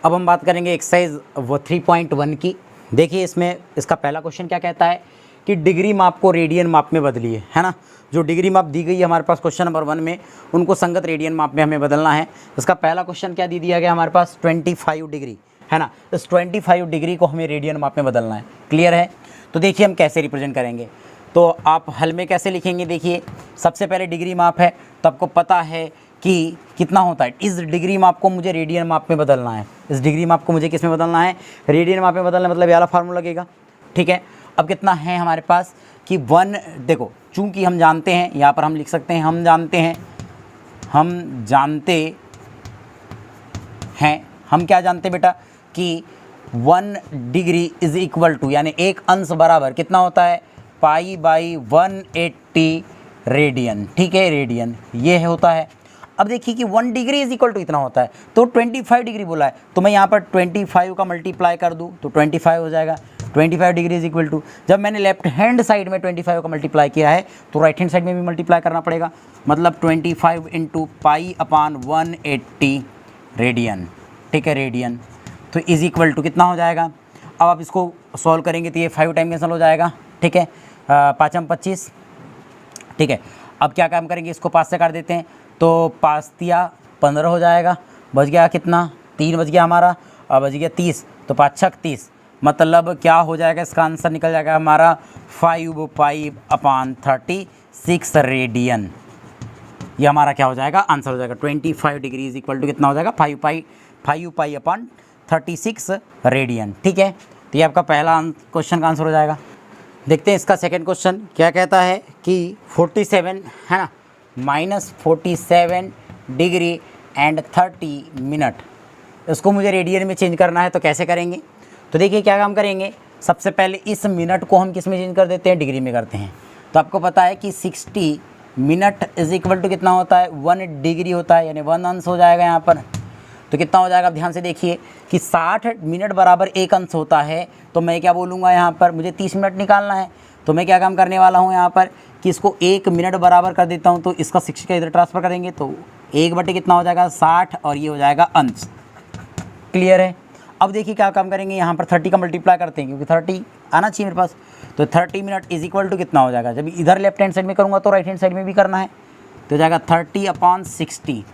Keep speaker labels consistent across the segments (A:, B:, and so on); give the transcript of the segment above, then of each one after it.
A: अब हम बात करेंगे एक्सरसाइज 3.1 की। देखिए इसमें इसका पहला क्वेश्चन क्या कहता है कि डिग्री माप को रेडियन माप में बदलिए, है ना। जो डिग्री माप दी गई है हमारे पास क्वेश्चन नंबर 1 में, उनको संगत रेडियन माप में हमें बदलना है। इसका पहला क्वेश्चन क्या दे दिया गया हमारे पास, 25 डिग्री, है ना। इस 25 डिग्री को हमें रेडियन माप में बदलना है। क्लियर है। तो देखिए हम कैसे रिप्रेजेंट करेंगे, तो आप हल में कैसे लिखेंगे। देखिए सबसे पहले डिग्री माप है तो आपको पता है कि कितना होता है। इस डिग्री माप को मुझे रेडियन माप में बदलना है। इस डिग्री माप को मुझे किस में बदलना है, रेडियन माप में बदलना, मतलब ये वाला फार्मूला लगेगा। ठीक है। अब कितना है हमारे पास कि 1, देखो चूंकि हम जानते हैं, यहाँ पर हम लिख सकते हैं हम जानते हैं, हम क्या जानते हैं बेटा कि 1 डिग्री इज इक्वल टू, यानी एक अंश बराबर कितना होता है, π/180 रेडियन। ठीक है, रेडियन ये होता है। अब देखिए कि 1 डिग्री इज इक्वल टू इतना होता है, तो 25 डिग्री बोला है, तो मैं यहाँ पर 25 का मल्टीप्लाई कर दूँ तो 25 हो जाएगा। 25 डिग्री इज इक्वल टू, जब मैंने लेफ्ट हैंड साइड में 25 का मल्टीप्लाई किया है तो राइट हैंड साइड में भी मल्टीप्लाई करना पड़ेगा, मतलब 25 इंटू π/180 रेडियन। ठीक है, रेडियन। तो इज इक्वल टू कितना हो जाएगा। अब आप इसको सॉल्व करेंगे तो ये 5 टाइम कैंसिल हो जाएगा। ठीक है, 5 25। ठीक है, अब क्या काम करेंगे, इसको 5 से काट देते हैं तो 5 तिया 15 हो जाएगा। बच गया कितना, 3 बच गया हमारा, अब बच गया 30, तो 5 छक 30, मतलब क्या हो जाएगा, इसका आंसर निकल जाएगा हमारा 5π/36 रेडियन। ये हमारा क्या हो जाएगा, आंसर हो जाएगा। 25 डिग्री इज इक्वल टू कितना हो जाएगा, 5π/36 रेडियन। ठीक है, तो ये आपका पहला क्वेश्चन का आंसर हो जाएगा। देखते हैं इसका सेकंड क्वेश्चन क्या कहता है कि 47, है ना, -47 डिग्री एंड 30 मिनट, इसको मुझे रेडियन में चेंज करना है। तो कैसे करेंगे, तो देखिए क्या काम करेंगे। सबसे पहले इस मिनट को हम किस में चेंज कर देते हैं, डिग्री में करते हैं। तो आपको पता है कि 60 मिनट इज इक्वल टू कितना होता है, 1 डिग्री होता है, यानी 1 अंश हो जाएगा यहाँ पर। तो कितना हो जाएगा, अब ध्यान से देखिए कि 60 मिनट बराबर 1 अंश होता है, तो मैं क्या बोलूँगा यहाँ पर, मुझे 30 मिनट निकालना है। तो मैं क्या काम करने वाला हूँ यहाँ पर कि इसको 1 मिनट बराबर कर देता हूँ, तो इसका 60 का इधर ट्रांसफ़र करेंगे तो 1/, कितना हो जाएगा 60, और ये हो जाएगा अंश। क्लियर है। अब देखिए क्या काम करेंगे, यहाँ पर 30 का मल्टीप्लाई करते हैं, क्योंकि 30 आना चाहिए मेरे पास। तो 30 मिनट इज इक्वल टू कितना हो जाएगा, जब इधर लेफ्ट हैंड साइड में करूँगा तो राइट हैंड साइड में भी करना है, तो हो जाएगा 30/60,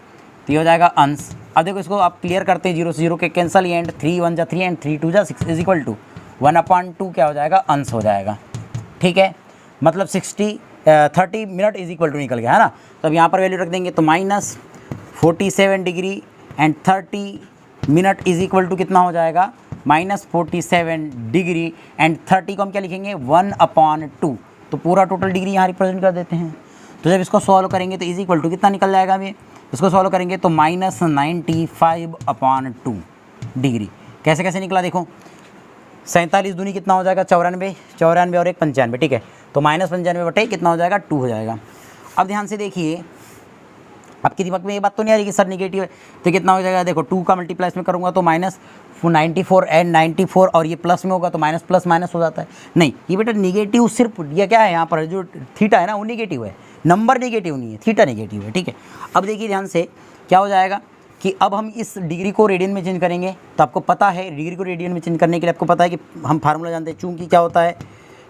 A: तो ये हो जाएगा अंश। अब देखो इसको आप क्लियर करते हैं, 0 से 0 के कैंसल, एंड 3 1 जा 3 एंड 3 2 जा 6 इज इक्वल टू 1/2 क्या हो जाएगा, अंश हो जाएगा। ठीक है, मतलब 30 मिनट इज इक्वल टू निकल गया, है ना। तो अब यहाँ पर वैल्यू रख देंगे, तो -47 degree and 30 minute is equal to कितना हो जाएगा, -47 डिग्री एंड 30 को हम क्या लिखेंगे, 1/2, तो पूरा टोटल डिग्री यहाँ रिप्रेजेंट कर देते हैं। तो जब इसको सॉल्व करेंगे तो इज इक्वल टू कितना निकल जाएगा, अभी इसको सॉल्व करेंगे तो -95/2 डिग्री। कैसे कैसे निकला देखो, 47 दूनी कितना हो जाएगा, 94, 94 और 1 95। ठीक है, तो -95 बटे कितना हो जाएगा, 2 हो जाएगा। अब ध्यान से देखिए, आपके दिमाग में ये बात तो नहीं आ रही कि सर निगेटिव है, तो कितना हो जाएगा, देखो 2 का मल्टीप्लाई इसमें करूँगा तो -94 एंड 94, और ये प्लस में होगा तो माइनस प्लस माइनस हो जाता है। नहीं, ये बेटा निगेटिव सिर्फ ये क्या है, यहाँ पर जो थीटा है ना वो निगेटिव है, नंबर निगेटिव नहीं है, थीटा निगेटिव है। ठीक है, अब देखिए ध्यान से क्या हो जाएगा कि अब हम इस डिग्री को रेडियन में चेंज करेंगे। तो आपको पता है डिग्री को रेडियन में चेंज करने के लिए आपको पता है कि हम फार्मूला जानते हैं, चूँकि क्या होता है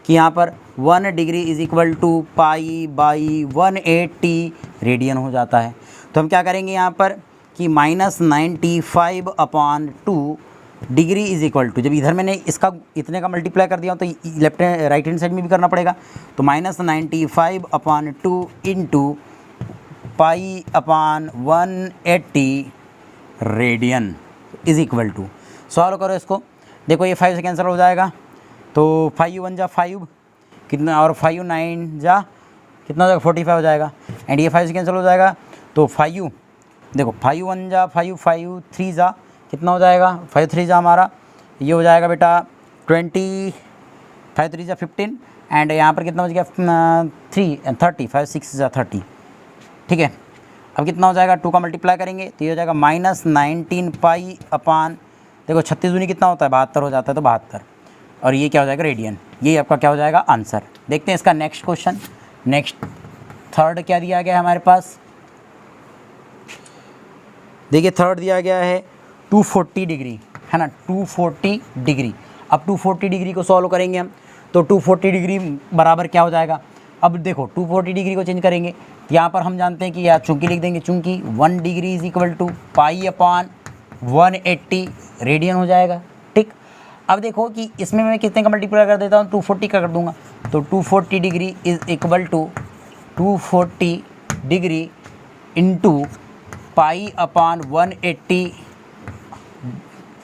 A: कि यहाँ पर 1 degree is equal to π/180 radian हो जाता है। तो हम क्या करेंगे यहाँ पर कि -95/2 डिग्री इज इक्वल टू, जब इधर मैंने इसका इतने का मल्टीप्लाई कर दिया तो लेफ्ट राइट हैंड साइड में भी करना पड़ेगा, तो -95/2 into π/180 radian is equal to, solve करो इसको। देखो ये 5 से कैंसिल हो जाएगा, तो 5 1 जा 5 कितना, और 5 9 जा कितना हो जाएगा, 45 हो जाएगा, एंड ये 5 से कैंसिल हो जाएगा, तो 5, देखो 5 1 जा 5, 5 3 जा कितना हो जाएगा, 5 3 जा हमारा ये हो जाएगा बेटा 20, 5 3 जा 15, एंड यहाँ पर कितना हो गया 30, 5 6 जा 30। ठीक है, अब कितना हो जाएगा, 2 का मल्टीप्लाई करेंगे तो ये हो जाएगा -19π/, देखो 36 दूनी कितना होता है, 72 हो जाता है, तो 72, और ये क्या हो जाएगा, रेडियन। ये आपका क्या हो जाएगा, आंसर। देखते हैं इसका नेक्स्ट क्वेश्चन। नेक्स्ट थर्ड क्या दिया गया है हमारे पास, देखिए थर्ड दिया गया है 240 डिग्री है ना 240 डिग्री। अब 240 डिग्री को सॉल्व करेंगे हम, तो 240 डिग्री बराबर क्या हो जाएगा। अब देखो 240 डिग्री को चेंज करेंगे तो यहाँ पर हम जानते हैं कि यार चूँकि लिख देंगे, चूँकि 1 degree is equal to pi upon 180 radian हो जाएगा। ठीक, अब देखो कि इसमें मैं कितने का मल्टीप्लाई कर देता हूँ, 240 का कर दूंगा, तो 240 degree is equal to 240 degree into pi upon 180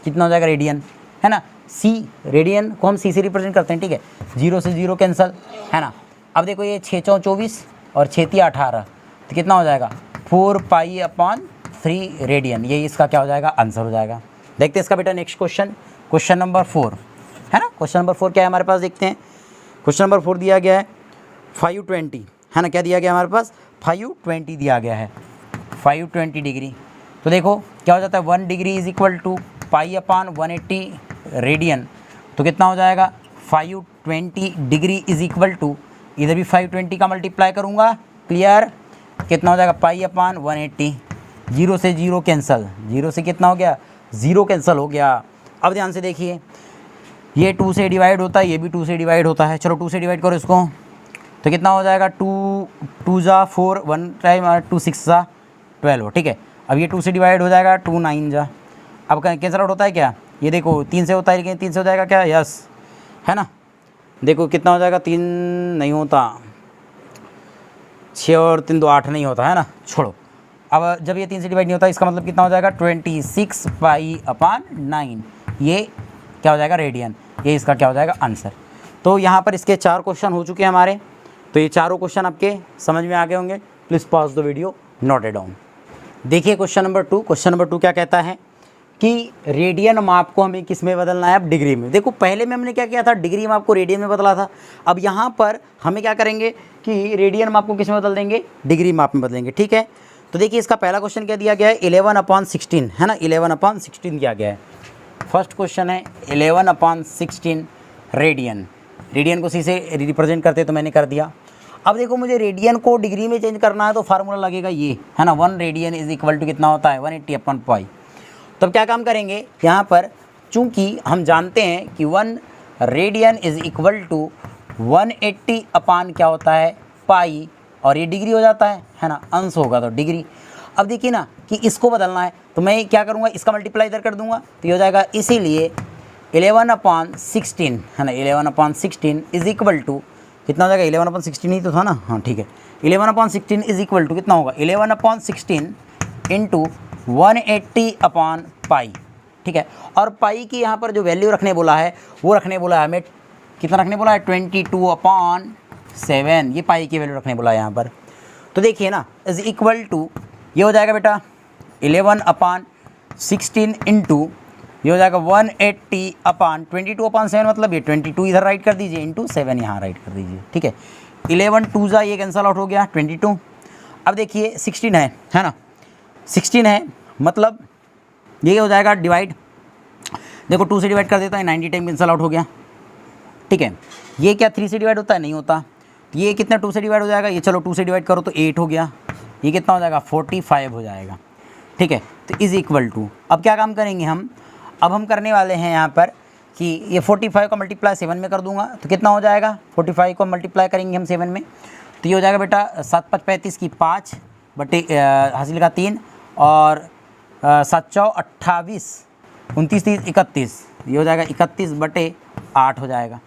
A: कितना हो जाएगा रेडियन, है ना। सी रेडियन को हम सी से रिप्रेजेंट करते हैं, ठीक है, 0 से 0 कैंसल, है ना। अब देखो ये 6 चौं 24 और 6 तिया 18, तो कितना हो जाएगा 4 पाई अपॉन 3 रेडियन, ये इसका क्या हो जाएगा आंसर हो जाएगा। देखते हैं इसका बेटा नेक्स्ट क्वेश्चन, क्वेश्चन नंबर 4, है ना। क्वेश्चन नंबर 4 क्या है हमारे पास, देखते हैं। क्वेश्चन नंबर 4 दिया गया है 520, है ना। क्या दिया गया हमारे पास, 520 दिया गया है, 520 डिग्री। तो देखो क्या हो जाता है 1 degree is equal to pi upon 180 radian, तो कितना हो जाएगा 520 डिग्री इज इक्वल टू, इधर भी 520 का मल्टीप्लाई करूँगा, क्लियर, कितना हो जाएगा पाई अपॉन 180, 0 से 0 कैंसल, 0 से कितना हो गया 0 कैंसल हो गया। अब ध्यान से देखिए, ये 2 से डिवाइड होता है, ये भी 2 से डिवाइड होता है, चलो 2 से डिवाइड करो इसको, तो कितना हो जाएगा 2 जा 4, 1 टाइम 2 6 जा 12, ठीक है। अब ये 2 से डिवाइड हो जाएगा, 2 9 जा, अब कैंसल आउट होता है क्या, ये देखो 3 से होता है, लेकिन 3 से हो जाएगा क्या, यस, है ना। देखो कितना हो जाएगा, 3 नहीं होता, 6 और 3 2 8 नहीं होता, है ना, छोड़ो। अब जब ये 3 से डिवाइड नहीं होता, इसका मतलब कितना हो जाएगा 26 पाई अपॉन 9, ये क्या हो जाएगा रेडियन, ये इसका क्या हो जाएगा आंसर। तो यहाँ पर इसके 4 क्वेश्चन हो चुके हैं हमारे, तो ये चारों क्वेश्चन आपके समझ में आ गए होंगे। Please pause the video, note it down. देखिए क्वेश्चन नंबर 2, क्वेश्चन नंबर 2 क्या कहता है कि रेडियन माप को हमें किस में बदलना है, अब डिग्री में। देखो पहले में हमने क्या किया था, डिग्री माप को रेडियन में बदला था, अब यहाँ पर हमें क्या करेंगे कि रेडियन माप को किस में बदल देंगे, डिग्री माप में बदलेंगे, ठीक है। तो देखिए इसका पहला क्वेश्चन क्या दिया गया है, 11/16, है ना, 11/16 दिया गया है। फर्स्ट क्वेश्चन है 11/16 रेडियन, रेडियन को सी से रिप्रेजेंट करते तो मैंने कर दिया। अब देखो मुझे रेडियन को डिग्री में चेंज करना है, तो फार्मूला लगेगा ये, है ना, 1 रेडियन इज इक्वल टू कितना होता है 180/पाई। तब क्या काम करेंगे यहाँ पर, चूँकि हम जानते हैं कि 1 रेडियन इज इक्वल टू 180 अपान क्या होता है पाई, और ये डिग्री हो जाता है ना, अंश होगा तो डिग्री। अब देखिए ना कि इसको बदलना है, तो मैं क्या करूँगा, इसका मल्टीप्लाई इधर कर दूंगा, तो ये हो जाएगा, इसीलिए 11/16, है ना, 11/16 इज इक्वल टू कितना हो जाएगा, 11/16 ही तो था ना, हाँ ठीक है, 11/16 इज इक्वल टू कितना होगा 11/16 इंटू 180/पाई, ठीक है। और पाई की यहाँ पर जो वैल्यू रखने बोला है, वो रखने बोला है हमें, कितना रखने बोला है 22/7, ये पाई की वैल्यू रखने बोला है यहाँ पर। तो देखिए ना इज इक्वल टू, ये हो जाएगा बेटा 11/16 इंटू, ये हो जाएगा 180/22/7, मतलब ये 22 इधर राइट कर दीजिए, इंटू 7 यहाँ राइट कर दीजिए, ठीक है। 11 2 जा ये कैंसल आउट हो गया 22। अब देखिए 16 है ना, 16 है, मतलब ये हो जाएगा डिवाइड, देखो 2 से डिवाइड कर देता है, 90 टाइम कैंसल आउट हो गया, ठीक है। ये क्या 3 से डिवाइड होता है, नहीं होता, ये कितना 2 से डिवाइड हो जाएगा, ये चलो 2 से डिवाइड करो तो 8 हो गया, ये कितना हो जाएगा 45 हो जाएगा, ठीक है। तो इज़ इक्वल टू, अब क्या काम करेंगे हम, अब हम करने वाले हैं यहाँ पर कि ये 45 का मल्टीप्लाई 7 में कर दूंगा, तो कितना हो जाएगा 45 को मल्टीप्लाई करेंगे हम 7 में, तो ये हो जाएगा बेटा 7 5 35 की 5 बटे हासिल का 3, और 7 4 28 29 30 31, ये हो जाएगा 31/8 हो जाएगा,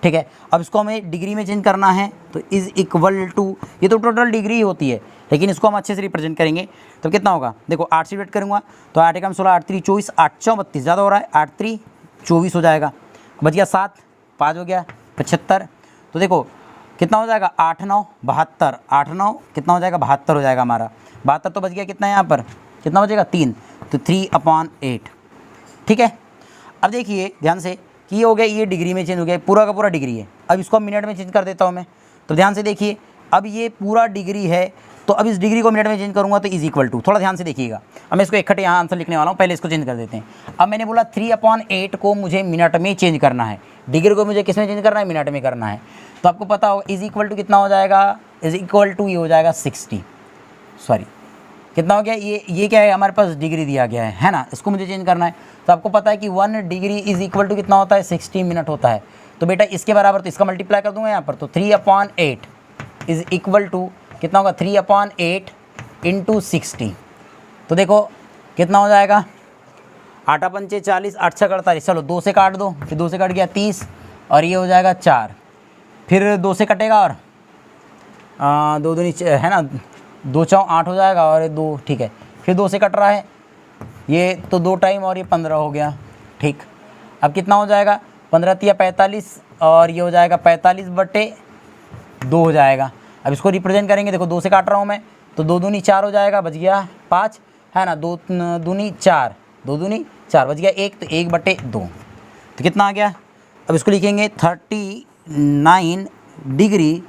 A: ठीक है। अब इसको हमें डिग्री में चेंज करना है, तो इज़ इक्वल टू, ये तो टोटल डिग्री ही होती है, लेकिन इसको हम अच्छे से रिप्रेजेंट करेंगे, तो कितना होगा, देखो 8 से डिवाइड करूँगा तो 8 एकम 16, 8 3 24, 8 4 32, ज़्यादा हो रहा है, 8 3 24 हो जाएगा, बच गया 7, 5 हो गया 75, तो देखो कितना हो जाएगा 8 9 72, 8 9 कितना हो जाएगा 72 हो जाएगा हमारा, 72 तो बच गया कितना यहाँ पर, कितना बचेगा 3, तो 3/8, ठीक है। अब देखिए ध्यान से कि ये हो गया, ये डिग्री में चेंज हो गया, पूरा का पूरा डिग्री है। अब इसको मिनट में चेंज कर देता हूँ मैं, तो ध्यान से देखिए, अब ये पूरा डिग्री है, तो अब इस डिग्री को मिनट में चेंज करूँगा तो इज इक्वल टू, थोड़ा ध्यान से देखिएगा, अब मैं इसको इकट्ठे यहाँ आंसर लिखने वाला हूँ, पहले इसको चेंज कर देते हैं। अब मैंने बोला 3/8 को मुझे मिनट में चेंज करना है, डिग्री को मुझे किस में चेंज करना है, मिनट में करना है, तो आपको पता होगा इज इक्वल टू कितना हो जाएगा, इज इक्वल टू ये हो जाएगा 60, सॉरी कितना हो गया, ये क्या है हमारे पास डिग्री दिया गया है ना, इसको मुझे चेंज करना है। तो आपको पता है कि 1 डिग्री इज इक्वल टू कितना होता है, 60 मिनट होता है। तो बेटा इसके बराबर, तो इसका मल्टीप्लाई कर दूंगा यहाँ पर, तो 3/8 इज इक्वल टू कितना होगा, 3/8 इंटू 60। तो देखो कितना हो जाएगा, 8 पंचे 40, 8 छः 48, चलो 2 से काट दो, फिर 2 से कट गया 30, और ये हो जाएगा 4, फिर 2 से कटेगा और 2 दूनी है ना, 2 चौ 8 हो जाएगा, और 2 ठीक है, फिर 2 से कट रहा है ये, तो 2 टाइम और ये 15 हो गया। ठीक, अब कितना हो जाएगा, 15 तिया 45, और ये हो जाएगा 45/2 हो जाएगा। अब इसको रिप्रेजेंट करेंगे, देखो 2 से काट रहा हूँ मैं, तो 2 दूनी 4 हो जाएगा, बच गया 5 है ना, 2 दूनी 4, 2 दूनी 4, बच गया 1, तो 1/2, तो कितना आ गया। अब इसको लिखेंगे 39 डिग्री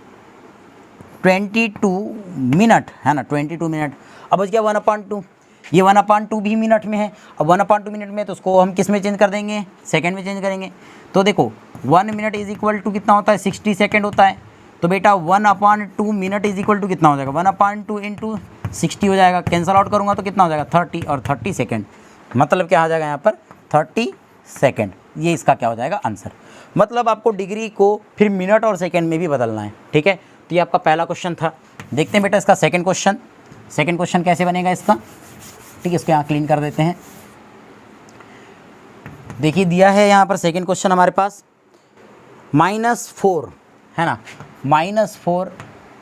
A: 22 मिनट है ना, 22 मिनट। अब बच गया 1/2, ये 1/2 भी मिनट में है। अब 1/2 मिनट में, तो उसको हम किस में चेंज कर देंगे, सेकंड में चेंज करेंगे। तो देखो 1 मिनट इज इक्वल टू कितना होता है, 60 सेकंड होता है। तो बेटा 1/2 मिनट इज इक्वल टू कितना हो जाएगा, 1/2 इंटू 60 हो जाएगा। कैंसल आउट करूँगा तो कितना हो जाएगा, 30, और 30 सेकेंड, मतलब क्या आ जाएगा यहाँ पर 30 सेकेंड। ये इसका क्या हो जाएगा आंसर। मतलब आपको डिग्री को फिर मिनट और सेकेंड में भी बदलना है। ठीक है, तो ये आपका पहला क्वेश्चन था। देखते हैं बेटा इसका सेकंड क्वेश्चन। सेकंड क्वेश्चन कैसे बनेगा इसका, ठीक है, इसको यहाँ क्लीन कर देते हैं। देखिए दिया है यहाँ पर सेकंड क्वेश्चन हमारे पास -4 है ना, -4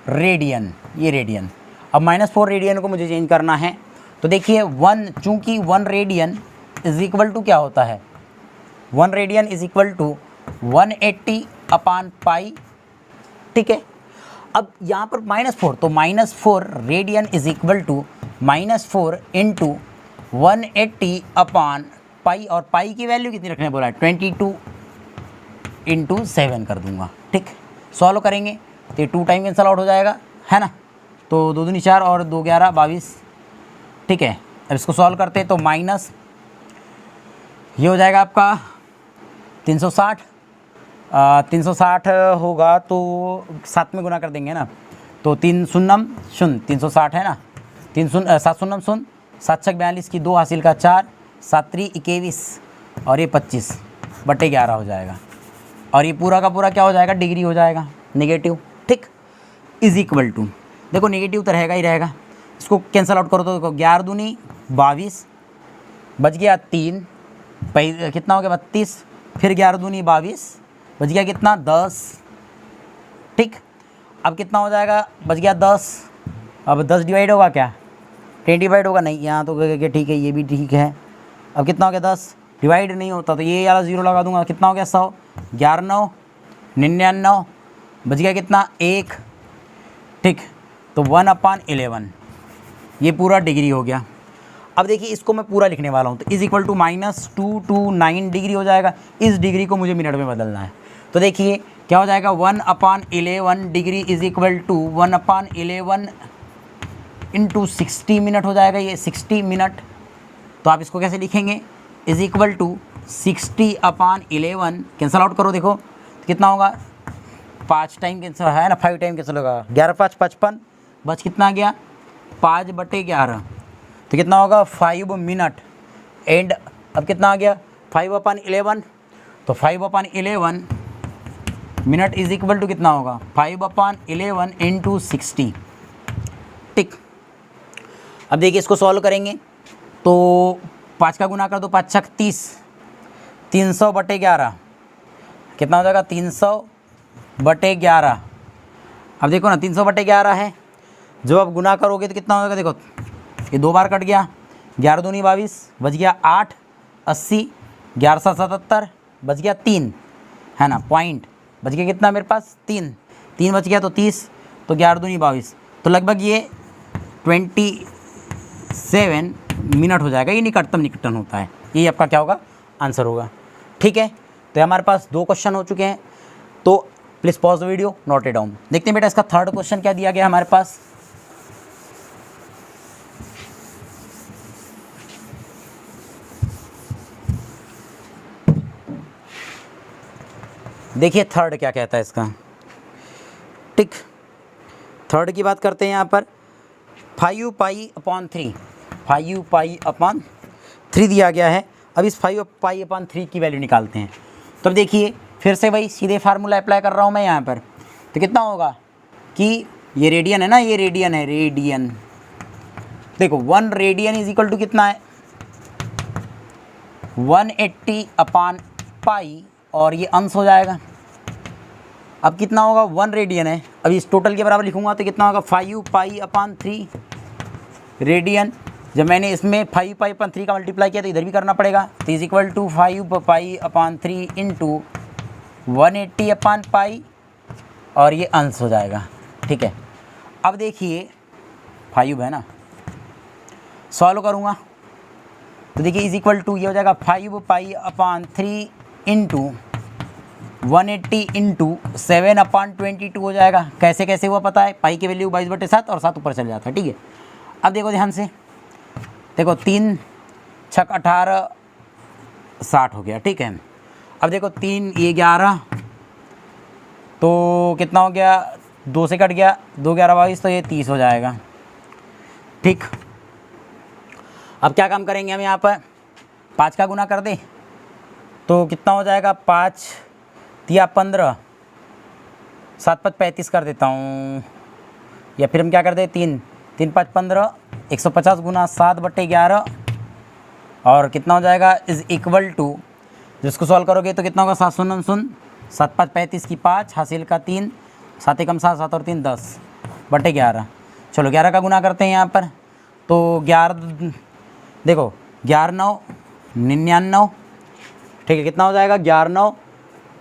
A: रेडियन, ये रेडियन। अब -4 रेडियन को मुझे चेंज करना है। तो देखिए 1, चूँकि 1 रेडियन इज इक्वल टू क्या होता है, 1 रेडियन इज इक्वल टू 180/π। ठीक है, अब यहाँ पर -4, तो -4 radian is equal to -4 into 180/π, और पाई की वैल्यू कितनी रखने बोला है, 22 इंटू 7 कर दूंगा। ठीक, सॉल्व करेंगे तो ये 2 टाइम कैंसल आउट हो जाएगा है ना, तो 2 दूनी 4 और 2 11 22। ठीक है, अब इसको सॉल्व करते हैं तो माइनस ये हो जाएगा आपका 360, 360 होगा तो 7 में गुना कर देंगे ना, तो 3 शून्यम शून्य 360 है ना, 7 शून्यम शून्य, 7 छक 42 की 2 हासिल का 4, 7 3 21, और ये 25/11 हो जाएगा। और ये पूरा का पूरा क्या हो जाएगा, डिग्री हो जाएगा, नेगेटिव। ठीक, इज इक्वल टू, देखो नेगेटिव तो रहेगा ही रहेगा, इसको कैंसल आउट करो तो देखो 11 दूनी 22, बच गया 3, कितना हो गया 32, फिर 11 दूनी 22, बच गया कितना 10। ठीक, अब कितना हो जाएगा, बच गया 10। अब 10 डिवाइड होगा क्या, 10 डिवाइड होगा नहीं, यहाँ तो ठीक है, ये भी ठीक है। अब कितना हो गया 10 डिवाइड नहीं होता, तो ये वाला 0 लगा दूंगा, कितना हो गया 100, 11 9 99, बच गया कितना 1। ठीक, तो 1/11 ये पूरा डिग्री हो गया। अब देखिए इसको मैं पूरा लिखने वाला हूँ, तो इज इक्वल टू -229 डिग्री हो जाएगा। इस डिग्री को मुझे मिनट में बदलना है। तो देखिए क्या हो जाएगा, 1/11 degree is equal to 1/11 into 60 minute हो जाएगा, ये 60 मिनट। तो आप इसको कैसे लिखेंगे, is equal to 60/11, cancel out करो देखो तो कितना होगा, 5 टाइम कैंसिल है ना, 5 टाइम कैंसिल होगा, 11 5 55, बच कितना गया 5/11, तो कितना होगा 5 मिनट। एंड अब कितना आ गया 5/11, तो 5/11 मिनट इज इक्वल टू कितना होगा, 5/11 इंटू 60। टिक, अब देखिए इसको सॉल्व करेंगे तो 5 का गुना कर दो, 5 छक 30, 300/11 कितना हो जाएगा 300/11। अब देखो ना 300/11 है, जब आप गुना करोगे तो कितना हो जाएगा, देखो ये 2 बार कट गया, 11 दूनी 22, बच गया 8 80, 11 7 77, बच गया 3 है ना, पॉइंट बच गया कितना मेरे पास 3 बच गया, तो 30, तो 11 दूनी 22, तो लगभग ये 27 मिनट हो जाएगा। ये निकटतम निकटन होता है, यही आपका क्या होगा आंसर होगा। ठीक है, तो हमारे पास 2 क्वेश्चन हो चुके हैं, तो please pause the video, note it down. देखते हैं बेटा इसका थर्ड क्वेश्चन क्या दिया गया हमारे पास। देखिए थर्ड क्या कहता है इसका। टिक, थर्ड की बात करते हैं यहाँ पर 5 पाई अपॉन 3, 5 पाई अपॉन 3 दिया गया है। अब इस 5 पाई अपॉन 3 की वैल्यू निकालते हैं। तो अब देखिए फिर से वही सीधे फार्मूला अप्लाई कर रहा हूँ मैं यहाँ पर। तो कितना होगा कि ये रेडियन है ना, ये रेडियन है, रेडियन। देखो 1 रेडियन इज इक्वल टू कितना है 180 अपॉन पाई, और ये अंश हो जाएगा। अब कितना होगा 1 रेडियन है, अब इस टोटल के बराबर लिखूंगा तो कितना होगा 5 पाई अपॉन 3 रेडियन। जब मैंने इसमें 5 पाई अपॉन 3 का मल्टीप्लाई किया तो इधर भी करना पड़ेगा, तो is equal to 5 pi upon 3 into 180 upon pi, और ये अंश हो जाएगा। ठीक है, अब देखिए 5 है ना, सॉल्व करूँगा तो देखिए इज इक्वल टू ये हो जाएगा 5 pi upon 3 into 180 into 7 upon 22 हो जाएगा। कैसे कैसे हुआ पता है, पाई की वैल्यू 22/7 और 7 ऊपर चल जाता है। ठीक है, अब देखो ध्यान से, देखो 3 छक 18 60 हो गया। ठीक है, अब देखो 3 ये 11, तो कितना हो गया 2 से कट गया, 2 11 22, तो ये 30 हो जाएगा। ठीक, अब क्या काम करेंगे हम यहाँ पर, 5 का गुना कर दें तो कितना हो जाएगा 5 तिया 15, 7 5 35 कर देता हूँ, या फिर हम क्या कर दे 3 3 5 15, 150 गुना 7/11, और कितना हो जाएगा इज़ इक्वल टू, जिसको सॉल्व करोगे तो कितना होगा 7 शून्य 7 5 35 की 5 हासिल का 3, 7 एकम 7, 7 और 3 10/11। चलो 11 का गुना करते हैं यहाँ पर, तो 11 देखो 11 9 99। ठीक है, कितना हो जाएगा 11 9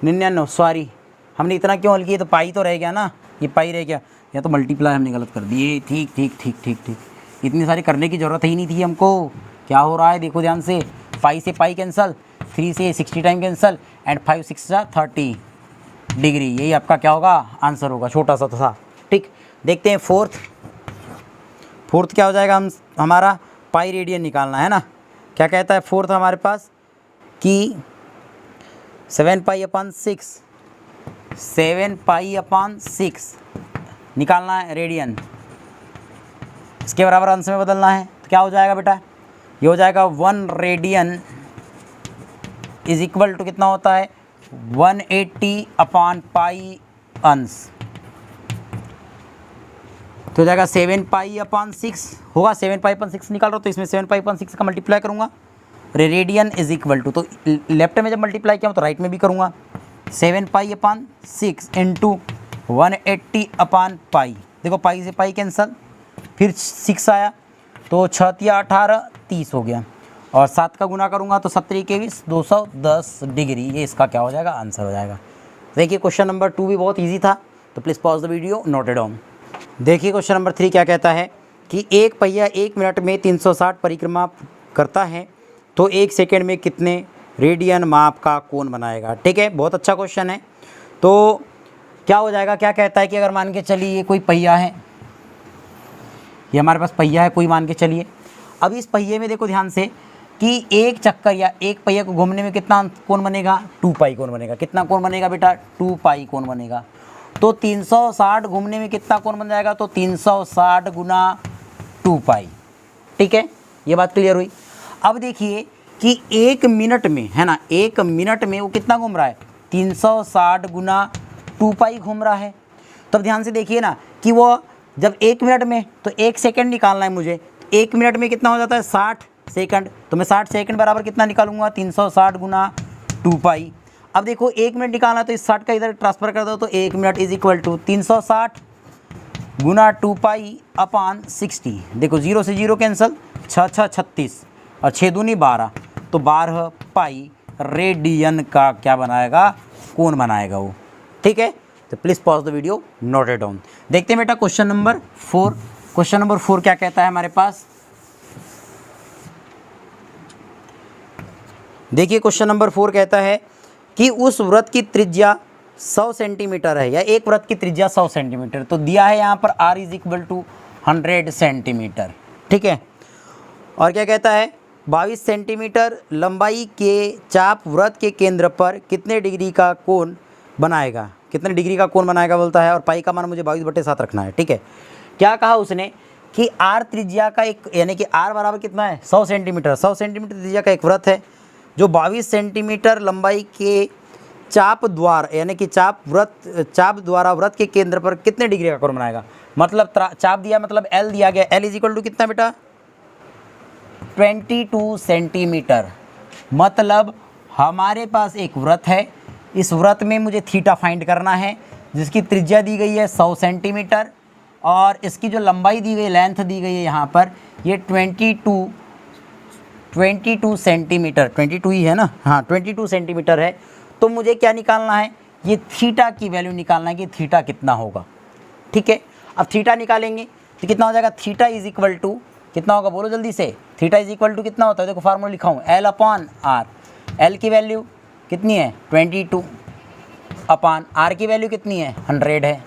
A: 99, सॉरी हमने इतना क्यों हल किया, तो पाई तो रह गया ना, ये पाई रह गया, या तो मल्टीप्लाई हमने गलत कर दिए। ठीक ठीक ठीक ठीक ठीक, इतनी सारी करने की ज़रूरत ही नहीं थी हमको। क्या हो रहा है देखो ध्यान से, पाई से पाई कैंसल, 3 से 60 टाइम कैंसल, एंड 5 6 30 डिग्री, यही आपका क्या होगा आंसर होगा, छोटा सा था। ठीक, देखते हैं फोर्थ क्या हो जाएगा, हमारा पाई रेडियन निकालना है ना। क्या कहता है फोर्थ हमारे पास कि 7 पाई अपॉन 6, 7 पाई अपॉन 6 निकालना है रेडियन, इसके बराबर अंश में बदलना है। तो क्या हो जाएगा बेटा, ये हो जाएगा 1 रेडियन इज इक्वल टू कितना होता है 180 अपॉन पाई अंश, तो हो जाएगा 7 पाई अपॉन 6 होगा। 7 पाई अपॉन 6 निकाल रहा हूँ तो इसमें 7 पाई अपॉन 6 का मल्टीप्लाई करूँगा, रेडियन इज इक्वल टू, तो लेफ्ट में जब मल्टीप्लाई किया तो राइट में भी करूँगा, 7 पाई अपॉन 6 इंटू 180 अपॉन पाई। देखो पाई से पाई कैंसल, फिर 6 आया तो 6 तिया 18 30 हो गया, और 7 का गुना करूँगा तो 7 के 20 210 डिग्री, ये इसका क्या हो जाएगा आंसर हो जाएगा। देखिए क्वेश्चन नंबर 2 भी बहुत ईजी था, तो please pause the video, note it down. देखिए क्वेश्चन नंबर 3 क्या कहता है कि एक पहिया 1 मिनट में 360 परिक्रमा करता है, तो 1 सेकेंड में कितने रेडियन माप का कोण बनाएगा। ठीक है, बहुत अच्छा क्वेश्चन है। तो क्या हो जाएगा, क्या कहता है कि अगर मान के चलिए ये कोई पहिया है, ये हमारे पास पहिया है कोई, मान के चलिए। अब इस पहिए में देखो ध्यान से कि एक चक्कर या एक पहिया को घूमने में कितना कोण बनेगा 2 पाई कोण बनेगा। कितना कोण बनेगा बेटा 2 पाई कोण बनेगा। तो 360 घूमने में कितना कोण बन जाएगा, तो 360 गुना 2 पाई। ठीक है, ये बात क्लियर हुई। अब देखिए कि 1 मिनट में है ना, 1 मिनट में वो कितना घूम रहा है 360 गुना 2 पाई घूम रहा है। तब ध्यान से देखिए ना कि वो जब 1 मिनट में, तो 1 सेकंड निकालना है मुझे, 1 मिनट में कितना हो जाता है 60 सेकंड, तो मैं 60 सेकंड बराबर कितना निकालूंगा 360 गुना 2 पाई। अब देखो 1 मिनट निकालना, तो इस 60 का इधर ट्रांसफ़र कर दो, तो 1 मिनट इज इक्वल टू 360 गुना 2 पाई अपॉन 60। देखो 0 से 0 कैंसल, 6 6 36 और 6 दूनी 12, तो 12 पाई रेडियन का क्या बनाएगा कोण बनाएगा वो। ठीक है, तो please pause the video, note it down. देखते हैं बेटा क्वेश्चन नंबर 4। क्वेश्चन नंबर 4 क्या कहता है हमारे पास, देखिए क्वेश्चन नंबर 4 कहता है कि उस वृत्त की त्रिज्या 100 सेंटीमीटर है, या एक वृत्त की त्रिज्या 100 सेंटीमीटर, तो दिया है यहाँ पर r is equal to 100 centimetre. ठीक है, और क्या कहता है 22 सेंटीमीटर लंबाई के चाप वृत्त के केंद्र पर कितने डिग्री का कोण बनाएगा, कितने डिग्री का कोण बनाएगा बोलता है, और पाई का मान मुझे 22/7 रखना है। ठीक है, क्या कहा उसने कि आर त्रिज्या का एक, यानी कि आर बराबर कितना है 100 सेंटीमीटर, 100 सेंटीमीटर त्रिज्या का एक वृत्त है जो 22 सेंटीमीटर लंबाई के चाप द्वारा, यानी कि चाप द्वारा वृत्त के केंद्र पर कितने डिग्री का कोण बनाएगा। मतलब चाप दिया, मतलब एल दिया गया, एल इज इक्वल टू कितना बेटा 22 सेंटीमीटर। मतलब हमारे पास एक वृत्त है, इस वृत्त में मुझे थीटा फाइंड करना है जिसकी त्रिज्या दी गई है 100 सेंटीमीटर और इसकी जो लंबाई दी गई, लेंथ दी गई है यहाँ पर ये 22 सेंटीमीटर, 22 ही है ना, हाँ 22 सेंटीमीटर है। तो मुझे क्या निकालना है, ये थीटा की वैल्यू निकालना है कि थीटा कितना होगा। ठीक है, अब थीटा निकालेंगे तो कितना हो जाएगा, थीटा इज इक्वल टू कितना होगा, बोलो जल्दी से। थीटा इज इक्वल टू कितना होता है, देखो फार्मूला लिखा हूँ, एल अपॉन आर। एल की वैल्यू कितनी है 22 अपॉन आर की वैल्यू कितनी है 100 है।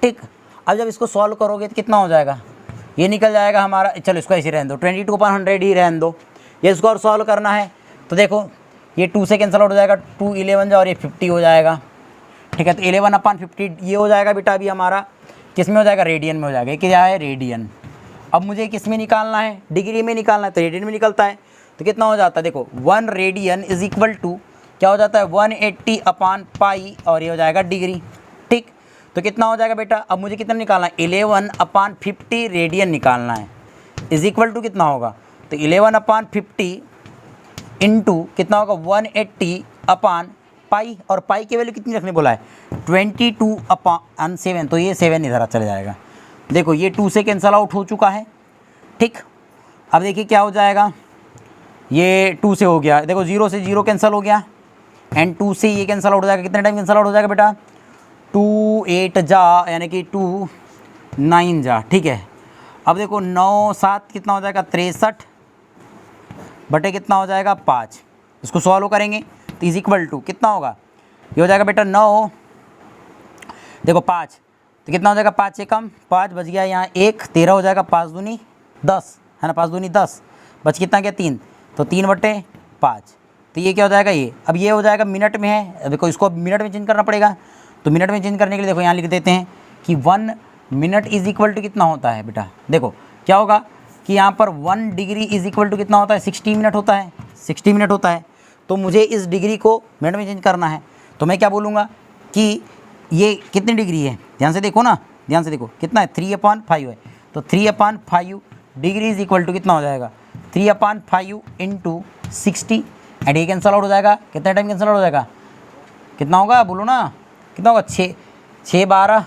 A: ठीक, अब जब इसको सॉल्व करोगे तो कितना हो जाएगा, ये निकल जाएगा हमारा, चलो इसको ऐसे रहने दो, 22 अपॉन 100 ही रहने दो। ये इसको और सॉल्व करना है तो देखो ये 2 से कैंसिल आउट हो जाएगा, 2 11 जा और ये 50 हो जाएगा। ठीक है, तो 11 अपॉन 50 ये हो जाएगा बेटा, अभी हमारा किस में हो जाएगा, रेडियन में हो जाएगा। क्या है, रेडियन। अब मुझे किस में निकालना है, डिग्री में निकालना है, तो रेडियन में निकलता है। तो कितना हो जाता है, देखो 1 रेडियन इज इक्वल टू क्या हो जाता है 180 अपॉन पाई और ये हो जाएगा डिग्री। ठीक, तो कितना हो जाएगा बेटा, अब मुझे कितना निकालना है 11 अपॉन 50 रेडियन निकालना है, इज इक्वल टू कितना होगा, तो 11 अपॉन 50 इंटू कितना होगा 180 अपॉन पाई, और पाई की वैल्यू कितनी रखने बोला है 22 अपॉन 7, तो ये 7 इधर चले जाएगा। देखो ये 2 से कैंसल आउट हो चुका है। ठीक, अब देखिए क्या हो जाएगा, ये 2 से हो गया, देखो 0 से 0 कैंसिल हो गया एंड 2 से ये कैंसिल आउट हो जाएगा। कितने टाइम कैंसिल आउट हो जाएगा बेटा, 2 8 जा यानी कि 2 9 जा। ठीक है, अब देखो 9 7 कितना हो जाएगा 63 बटे कितना हो जाएगा 5। इसको सॉल्व करेंगे तो इज इक्वल टू कितना होगा, ये हो जाएगा बेटा 9, देखो 5 तो कितना हो जाएगा 5 से कम 5 बच गया यहाँ 1, 13 हो जाएगा, 5 दूनी 10 है ना, 5 दूनी 10, बच कितना गया 3, तो 3 बटे 5, तो ये क्या हो जाएगा ये, अब ये हो जाएगा मिनट में है, देखो इसको मिनट में चेंज करना पड़ेगा। तो मिनट में चेंज करने के लिए देखो यहाँ लिख देते हैं कि 1 मिनट इज इक्वल टू कितना होता है बेटा, देखो क्या होगा कि यहाँ पर 1 डिग्री इज इक्वल टू कितना होता है 60 मिनट होता है, 60 मिनट होता है। तो मुझे इस डिग्री को मिनट में चेंज करना है, तो मैं क्या बोलूँगा कि ये कितनी डिग्री है, ध्यान से देखो ना, ध्यान से देखो कितना है 3/5 है, तो 3/5 डिग्री इज इक्वल टू कितना हो जाएगा 3/5 इंटू 60 एंड ये कैंसल आउट हो जाएगा। कितना टाइम कैंसल आउट हो जाएगा, कितना होगा बोलो ना, कितना होगा 6 12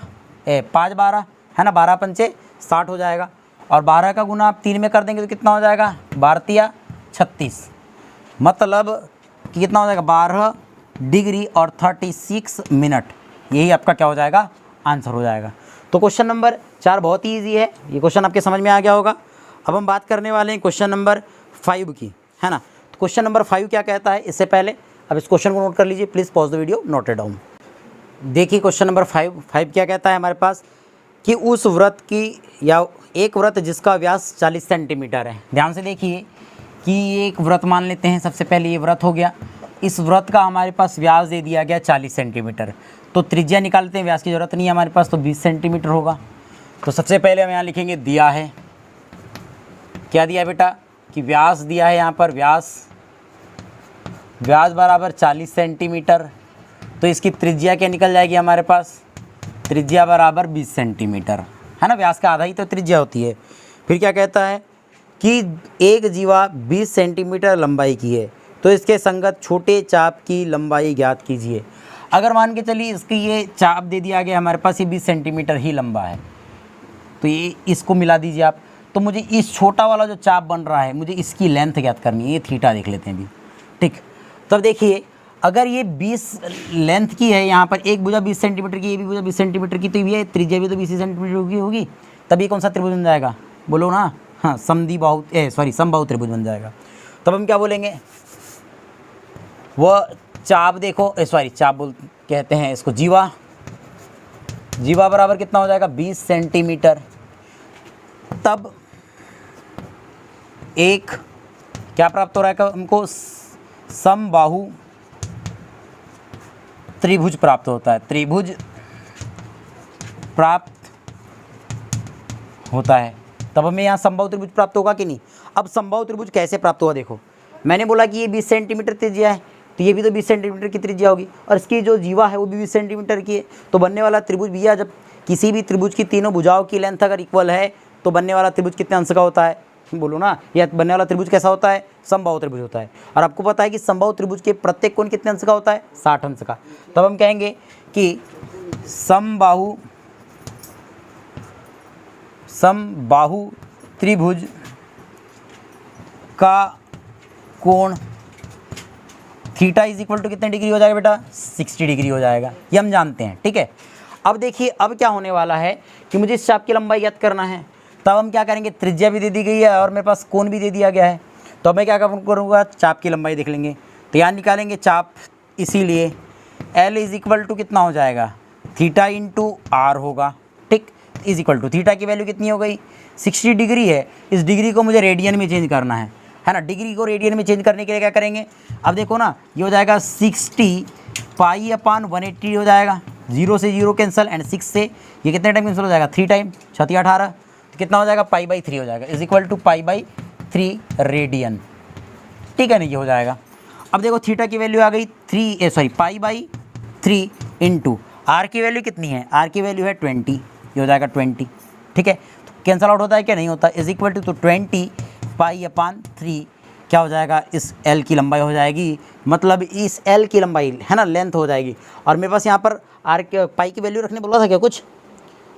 A: 5 12 है ना, 12 पंचे 60 हो जाएगा, और 12 का गुना आप 3 में कर देंगे तो कितना हो जाएगा 12 36, मतलब कि कितना हो जाएगा 12 डिग्री और 36 मिनट, यही आपका क्या हो जाएगा आंसर हो जाएगा। तो क्वेश्चन नंबर 4 बहुत ही ईजी है, ये क्वेश्चन आपके समझ में आ गया होगा। अब हम बात करने वाले हैं क्वेश्चन नंबर 5 की, है ना। तो क्वेश्चन नंबर 5 क्या कहता है, इससे पहले अब इस क्वेश्चन को नोट कर लीजिए, please pause the video, note it down. देखिए क्वेश्चन नंबर 5 क्या कहता है हमारे पास कि उस वृत्त की, या एक वृत्त जिसका व्यास 40 सेंटीमीटर है। ध्यान से देखिए कि एक वृत्त मान लेते हैं, सबसे पहले ये वृत्त हो गया, इस वृत्त का हमारे पास व्यास दे दिया गया 40 सेंटीमीटर, तो त्रिज्या निकालते हैं, व्यास की ज़रूरत नहीं है हमारे पास, तो 20 सेंटीमीटर होगा। तो सबसे पहले हम यहाँ लिखेंगे दिया है, क्या दिया बेटा कि व्यास दिया है यहाँ पर, व्यास बराबर 40 सेंटीमीटर, तो इसकी त्रिज्या क्या निकल जाएगी हमारे पास, त्रिज्या बराबर 20 सेंटीमीटर, है ना, व्यास का आधा ही तो त्रिज्या होती है। फिर क्या कहता है कि एक जीवा 20 सेंटीमीटर लंबाई की है, तो इसके संगत छोटे चाप की लंबाई ज्ञात कीजिए। अगर मान के चलिए इसकी ये चाप दे दिया गया हमारे पास, ये 20 सेंटीमीटर ही लंबा है, तो ये इसको मिला दीजिए आप, तो मुझे इस छोटा वाला जो चाप बन रहा है मुझे इसकी लेंथ ज्ञात करनी है, ये थीटा देख लेते हैं अभी। ठीक, तब देखिए अगर ये 20 लेंथ की है, यहाँ पर एक भुजा 20 सेंटीमीटर की, ये भी भुजा 20 सेंटीमीटर की, तो ये त्रिज्या भी तो 20 सेंटीमीटर की होगी, तभी कौन सा त्रिभुज बन जाएगा बोलो ना, हाँ समबाहु त्रिभुज बन जाएगा। तब हम क्या बोलेंगे, वह चाप देखो, चाप कहते हैं इसको, जीवा बराबर कितना हो जाएगा 20 सेंटीमीटर। तब एक क्या प्राप्त हो रहा है हमको, समबाहु त्रिभुज प्राप्त होता है, त्रिभुज प्राप्त होता है। तब हमें यहाँ समबाहु त्रिभुज प्राप्त होगा कि नहीं। अब समबाहु त्रिभुज कैसे प्राप्त होगा, देखो मैंने बोला कि ये 20 सेंटीमीटर त्रिज्या है, तो ये भी तो 20 सेंटीमीटर की त्रिज्या होगी, और इसकी जो जीवा है वो भी 20 सेंटीमीटर की है। तो बनने वाला त्रिभुज भैया, जब किसी भी त्रिभुज की तीनों भुजाओं की लेंथ अगर इक्वल है तो बनने वाला त्रिभुज कितने अंश का होता है, बोलो ना, या बनने वाला त्रिभुज कैसा होता है, समबाहु त्रिभुज होता है। और आपको पता है कि समबाहु त्रिभुज के प्रत्येक कोण कितने अंश का होता है, 60 अंश का। तब हम कहेंगे कि समबाहु त्रिभुज का कोण थीटा इज इक्वल टू कितने डिग्री हो जाएगा बेटा, 60 डिग्री हो जाएगा, ये हम जानते हैं, ठीक है। अब देखिए अब क्या होने वाला है कि मुझे इस चाप की लंबाई ज्ञात करना है, तब हम क्या करेंगे, त्रिज्या भी दे दी गई है और मेरे पास कोण भी दे दिया गया है, तो मैं क्या करूँगा, चाप की लंबाई देख लेंगे। तो यहाँ निकालेंगे चाप, इसीलिए L इज इक्वल टू कितना हो जाएगा, थीटा इंटू आर होगा, ठीक, इज इक्वल टू थीटा की वैल्यू कितनी हो गई, 60 डिग्री है, इस डिग्री को मुझे रेडियन में चेंज करना है ना। डिग्री को रेडियन में चेंज करने के लिए क्या करेंगे, अब देखो ना, ये हो जाएगा 60 पाई अपान 180 हो जाएगा, 0 से 0 कैंसिल, एंड 6 से ये कितने टाइम कैंसिल हो जाएगा, 3 टाइम, 6 18, तो कितना हो जाएगा, पाई/3 हो जाएगा, इज इक्वल टू पाई/3 रेडियन, ठीक है ना, ये हो जाएगा। अब देखो थीटा की वैल्यू आ गई पाई/3 इंटू आर की वैल्यू कितनी है, आर की वैल्यू है 20, ये हो जाएगा 20, ठीक है। तो कैंसिल आउट होता है क्या, नहीं होता, इज इक्वल टू 20 पाई/3 क्या हो जाएगा, इस L की लंबाई हो जाएगी, मतलब इस L की लंबाई है ना, लेंथ हो जाएगी। और मेरे पास यहाँ पर आर के पाई की वैल्यू रखने बोला था क्या, कुछ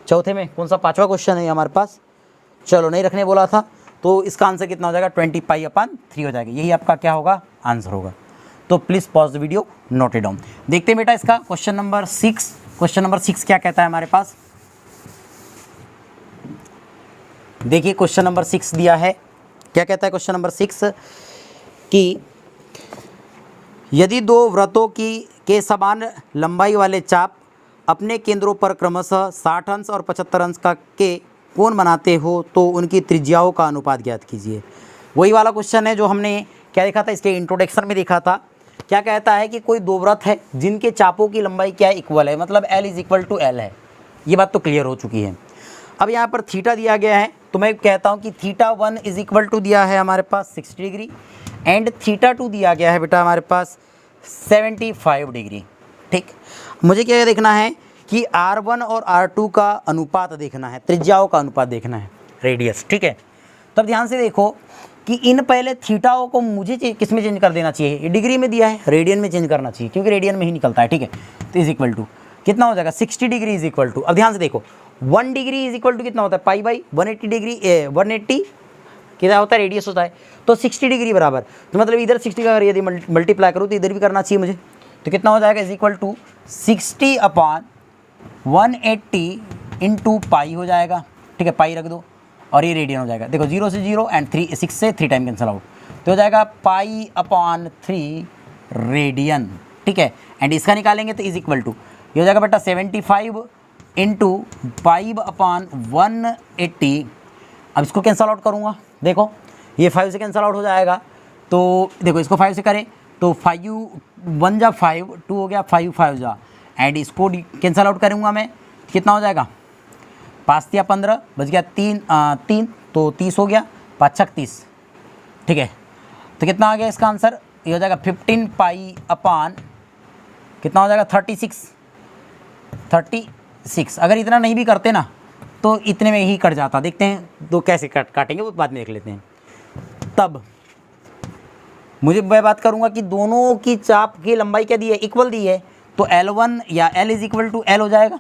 A: चौथे में, कौन सा 5वां क्वेश्चन है हमारे पास, चलो नहीं रखने बोला था, तो इसका आंसर कितना हो जाएगा, 20 पाई/3 हो जाएगा, यही आपका क्या होगा, आंसर होगा। तो please pause the video, note it down. देखते हैं बेटा इसका क्वेश्चन नंबर 6, क्वेश्चन नंबर 6 क्या कहता है हमारे पास, देखिए क्वेश्चन नंबर 6 दिया है, क्या कहता है क्वेश्चन नंबर 6 कि यदि दो वृत्तों के समान लंबाई वाले चाप अपने केंद्रों पर क्रमशः 60 अंश और 75 अंश का के कोण बनाते हो तो उनकी त्रिज्याओं का अनुपात ज्ञात कीजिए। वही वाला क्वेश्चन है जो हमने क्या देखा था, इसके इंट्रोडक्शन में देखा था। क्या कहता है कि कोई दो वृत्त है जिनके चापों की लंबाई क्या है, इक्वल है, मतलब L is equal to L है, ये बात तो क्लियर हो चुकी है। अब यहाँ पर थीटा दिया गया है, तो मैं कहता हूँ कि थीटा 1 इज इक्वल टू दिया है हमारे पास 60 डिग्री, एंड थीटा 2 दिया गया है बेटा हमारे पास 75 डिग्री, ठीक। मुझे क्या देखना है कि R1 और R2 का अनुपात देखना है, त्रिज्याओं का अनुपात देखना है, रेडियस, ठीक है। तब ध्यान से देखो कि इन पहले थीटाओं को मुझे किस में चेंज कर देना चाहिए, ये डिग्री में दिया है, रेडियन में चेंज करना चाहिए, क्योंकि रेडियन में ही निकलता है, ठीक है। तो इज इक्वल टू कितना हो जाएगा, 60 डिग्री इज इक्वल टू, अब ध्यान से देखो 1 डिग्री इज इक्वल टू कितना होता है, पाई/180 डिग्री, 180 कितना होता है, रेडियस होता है, तो 60 डिग्री बराबर, तो मतलब इधर 60 का यदि मल्टीप्लाई करूँ तो इधर भी करना चाहिए मुझे, तो कितना हो जाएगा, is equal to 60/180 into pi हो जाएगा, ठीक है, पाई रख दो, और ये रेडियन हो जाएगा, देखो 0 से 0 एंड 6 से 3 टाइम कैंसिल आउट, तो हो जाएगा पाई/3 रेडियन, ठीक है। एंड इसका निकालेंगे तो इज इक्वल टू ये हो जाएगा बेटा 75 इंटू पाई/180, अब इसको कैंसल आउट करूँगा, देखो ये 5 से कैंसल आउट हो जाएगा, तो देखो इसको 5 से करें तो 5 1 जा 5, 2 हो गया, 5 5 जा, एंड इसको कैंसल आउट करूँगा मैं, कितना हो जाएगा, 5 या 15 बच गया, 3 तो 30 हो गया, 5 6 30, ठीक है। तो कितना आ गया इसका आंसर, ये हो जाएगा 15 पाई/, कितना हो जाएगा 36। अगर इतना नहीं भी करते ना तो इतने में ही कट जाता, देखते हैं तो कैसे काटेंगे वो बाद में देख लेते हैं। तब मुझे मैं बात करूंगा कि दोनों की चाप की लंबाई क्या दी है, इक्वल दी है, तो L1 या L is equal to L हो जाएगा।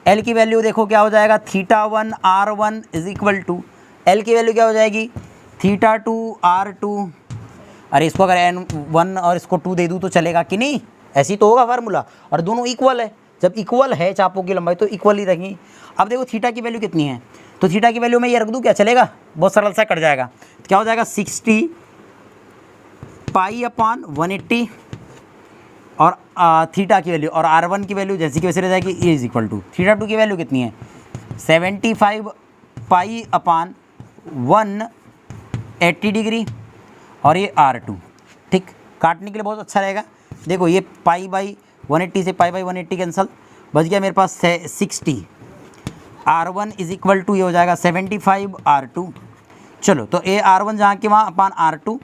A: L की वैल्यू देखो क्या हो जाएगा, θ1 R1 is equal to L की वैल्यू क्या हो जाएगी, θ2 R2, अरे इसको अगर N1 और इसको 2 दे दूँ तो चलेगा कि नहीं, ऐसी तो होगा फार्मूला, और दोनों इक्वल है, जब इक्वल है चापों की लंबाई तो इक्वल ही रहेंगी। अब देखो थीटा की वैल्यू कितनी है, तो थीटा की वैल्यू मैं ये रख दूँ, क्या चलेगा, बहुत सरल सा कट जाएगा, तो क्या हो जाएगा 60 पाई/180, और थीटा की वैल्यू और R1 की वैल्यू जैसी की वैसे रह जाएगी, ए इज इक्वल टू θ2 की वैल्यू कितनी है 75 पाई/180 डिग्री, और ये R2, ठीक। काटने के लिए बहुत अच्छा रहेगा, देखो ये पाई/180 से पाई/180 कैंसल, बच गया मेरे पास 60, R1 इज इक्वल टू ये हो जाएगा 75 R2। चलो तो ये R1 जहाँ के वहाँ अपान R2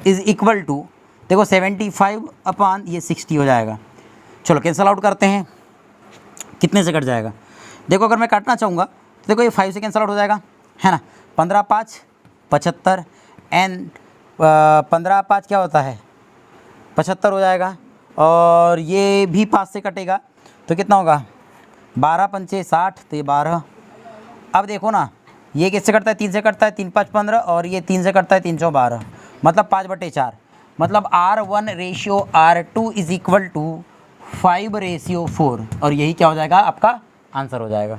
A: इज इक्वल टू देखो 75 अपान ये 60 हो जाएगा। चलो कैंसल आउट करते हैं, कितने से कट जाएगा। देखो अगर मैं काटना चाहूँगा तो देखो ये 5 से कैंसल आउट हो जाएगा, है ना। 15 5 75 एंड 15 5 क्या होता है 75 हो जाएगा, और ये भी 5 से कटेगा तो कितना होगा 12 पंचे 60, तो ये 12। अब देखो ना ये किससे कटता है 3 से कटता है, 3 5 15, और ये 3 से कटता है 3 चौ 12, मतलब 5/4। मतलब R1 ratio R2 is equal to 5/4, और यही क्या हो जाएगा आपका आंसर हो जाएगा।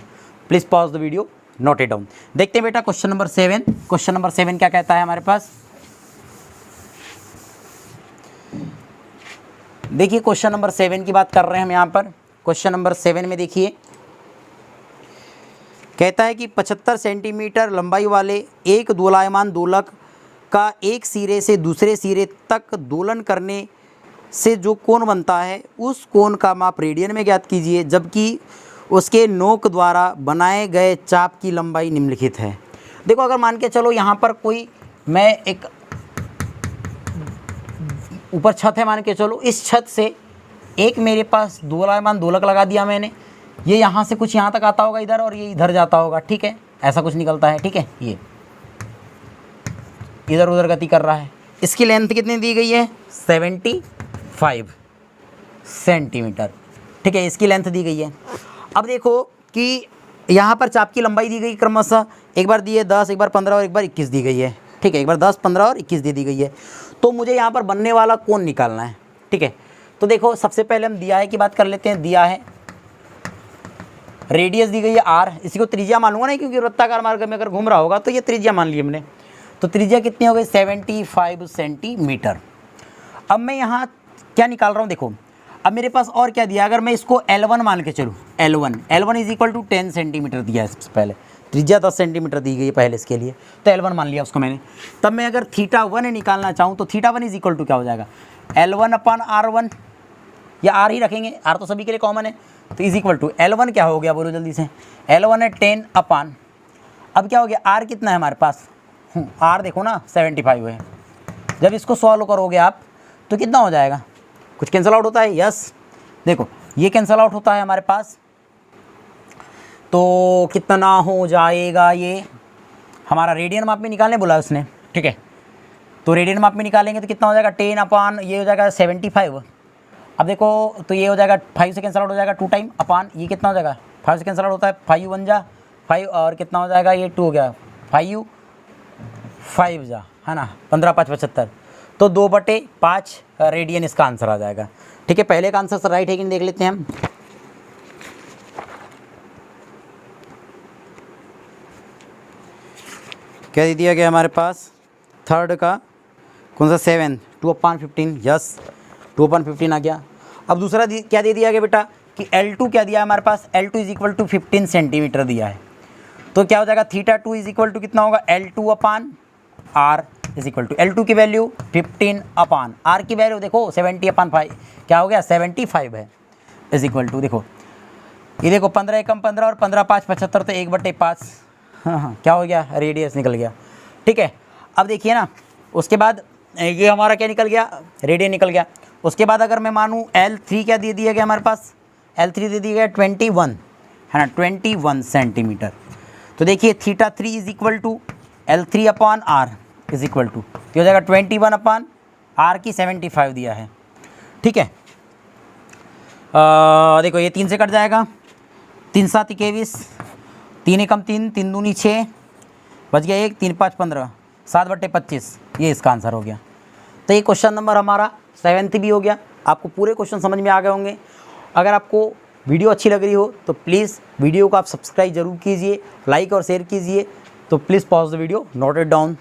A: Please pause the video, note it down. देखते हैं बेटा क्वेश्चन नंबर 7। क्वेश्चन नंबर 7 क्या कहता है हमारे पास, देखिए क्वेश्चन नंबर 7 की बात कर रहे हैं हम यहाँ पर। क्वेश्चन नंबर 7 में देखिए कहता है कि 75 सेंटीमीटर लंबाई वाले एक दोलायमान दोलक का एक सिरे से दूसरे सिरे तक दोलन करने से जो कोण बनता है उस कोण का माप रेडियन में ज्ञात कीजिए, जबकि उसके नोक द्वारा बनाए गए चाप की लंबाई निम्नलिखित है। देखो अगर मान के चलो यहाँ पर कोई मैं एक ऊपर छत है मान के चलो, इस छत से एक मेरे पास दोलायमान दोलक लगा दिया मैंने, ये यहाँ से कुछ यहाँ तक आता होगा इधर, और ये इधर जाता होगा, ठीक है, ऐसा कुछ निकलता है, ठीक है, ये इधर उधर गति कर रहा है। इसकी लेंथ कितनी दी गई है 75 सेंटीमीटर, ठीक है, इसकी लेंथ दी गई है। अब देखो कि यहाँ पर चाप की लंबाई दी गई क्रमशः, एक बार दी है 10, एक बार 15 और एक बार 21 दी गई है, ठीक है, एक बार 10 15 और 21 दे दी गई है। तो मुझे यहाँ पर बनने वाला कोण निकालना है, ठीक है। तो देखो सबसे पहले हम दिया है की बात कर लेते हैं। दिया है रेडियस दी गई है R, इसी को त्रिज्या मानूंगा नहीं, क्योंकि वृत्ताकार मार्ग में अगर घूम रहा होगा तो ये त्रिज्या मान ली हमने। तो त्रिज्या कितनी हो गई 75 सेंटीमीटर। अब मैं यहाँ क्या निकाल रहा हूँ, देखो अब मेरे पास और क्या दिया, अगर मैं इसको L1 मान के चलूँ, L1 is equal to 10 centimetre दिया है सबसे पहले, त्रिज्या 10 सेंटीमीटर दी गई है पहले इसके लिए, तो L1 मान लिया उसको मैंने। तब मैं अगर θ1 निकालना चाहूँ तो θ1 इज इक्वल टू क्या हो जाएगा L1 अपान R1, या R ही रखेंगे, R तो सभी के लिए कॉमन है, तो इज इक्वल टू L1 क्या हो गया बोलो जल्दी से, L1 है 10 अपान, अब क्या हो गया R कितना है हमारे पास, R देखो ना 75 है। जब इसको सॉल्व करोगे आप तो कितना हो जाएगा, कुछ कैंसल आउट होता है, यस देखो ये कैंसल आउट होता है हमारे पास, तो कितना हो जाएगा, ये हमारा रेडियन माप में निकालने बोला उसने, ठीक है, तो रेडियन माप में निकालेंगे तो कितना हो जाएगा 10 अपान ये हो जाएगा 75। अब देखो तो ये हो जाएगा 5 से कैंसल आउट हो जाएगा 2 टाइम अपान ये कितना हो जाएगा 5 से कैंसल आउट होता है 5 1 जा 5, और कितना हो जाएगा ये 2 हो गया 5 जा, है ना, 15 5 75, तो 2/5 रेडियन इसका आंसर आ जाएगा, ठीक है। पहले का आंसर सर राइट है कि नहीं देख लेते हैं हम। क्या दे दिया गया हमारे पास, थर्ड का कौन सा 7 2/15, यस 2/15 आ गया। अब दूसरा क्या दे दिया गया बेटा कि L2 क्या दिया है हमारे पास, L2 is equal to 15 centimetre दिया है, तो क्या हो जाएगा θ2 इज इक्वल टू कितना होगा L2 upon R is equal to L2 की वैल्यू 15 अपान R की वैल्यू देखो 70/5 क्या हो गया 75 है, इज इक्वल टू देखो ये देखो 15 एकम 15 और 15 5 75, तो 1/5, हाँ क्या हो गया रेडियस निकल गया, ठीक है। अब देखिए ना उसके बाद ये हमारा क्या निकल गया रेडियन निकल गया। उसके बाद अगर मैं मानूँ L3 क्या दे दिया गया हमारे पास, L3 दे दिया गया 21, है ना 21 सेंटीमीटर। तो देखिए θ3 is equal to L3 upon R is equal to ये हो जाएगा 21 अपान R की 75 दिया है, ठीक है। देखो ये 3 से कट जाएगा, 3 7 21, 3 एकम 3 3 दूनी 6, बच गया 1 3 5 15, 7/25, ये इसका आंसर हो गया। तो ये क्वेश्चन नंबर हमारा 7th भी हो गया। आपको पूरे क्वेश्चन समझ में आ गए होंगे। अगर आपको वीडियो अच्छी लग रही हो तो प्लीज़ वीडियो को आप सब्सक्राइब जरूर कीजिए, लाइक और शेयर कीजिए। तो please pause the video, note it down.